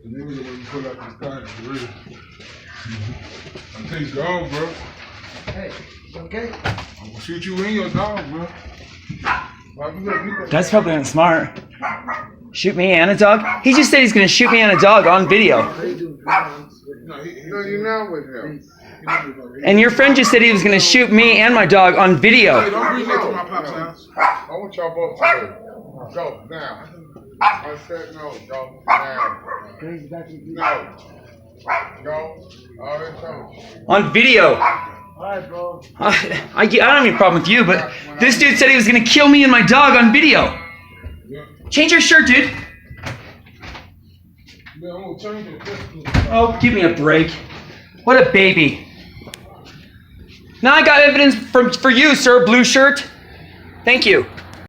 The nigga when you pull out this car, for real. I'm taking you off, bro. Hey, okay? I'm gonna shoot you in your dog, bro. That's probably not smart. Shoot me and a dog? He just said he's going to shoot me and a dog on video. No, you're not with him. And your friend just said he was going to shoot me and my dog on video. Hey, don't bring that to my pop's house. I want y'all both to go now. I said no, go now. No. Go. I already told you. On video. Alright, bro. I don't have any problem with you, but this dude said he was going to kill me and my dog on video. Change your shirt, dude. Oh, give me a break. What a baby. Now I got evidence for you, sir, blue shirt. Thank you.